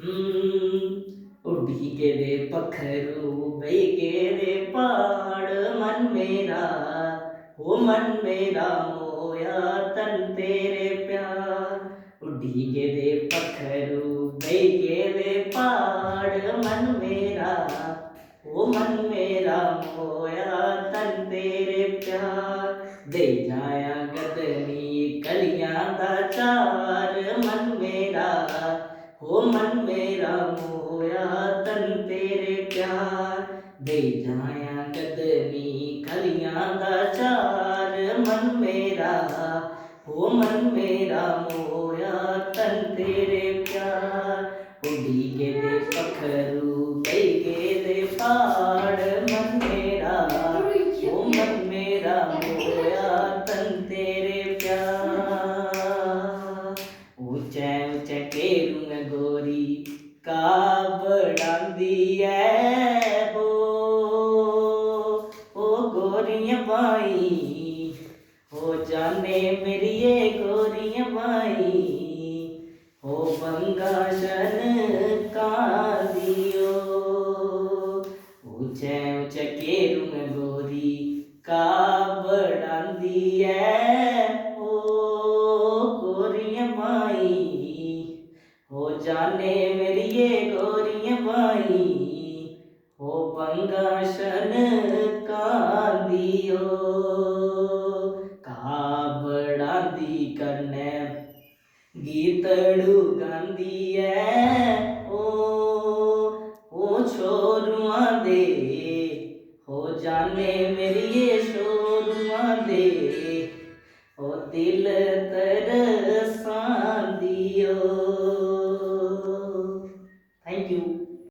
उड़ी के दे पखरू बई के दे पहाड़ मन मेरा, वो मन मेरा मोया तन तेरे प्यार। उड़ी के दे पखरू बई के दे पहाड़ मन मेरा, वो मन मेरा मोया तन तेरे प्यार। दे जाया गदनी कलियां दा चार मन मेरा, हो मन मेरा मोया तन तेरे प्यार। दे जाया गदनी कलियां दा चार मन मेरा, हो मन मेरा मोया तन तेरे प्यार। उड़ी के दे पखरू बई के दे पहाड़ मन मेरा, हो मन मेरा मोया तन तेरे प्यार। ऊंचे ऊंचे केरूं गोरी का बढ़ांदी है ओ गोरियां बाई, हो जाने मेरी ये गोरियां बाई, हो बंगा शन का दियो। ऊंचे ऊंचे केरूं गोरी का बढ़ांदी है ओ गोरियां बाई, हो जाने मेरी ये गोरियां बाई, हो पंगाशन का दियो। का बढ़ांदी कन्ने गीतड़ू गांदी है ओ छोरुआ दे, हो जाने मेरी ये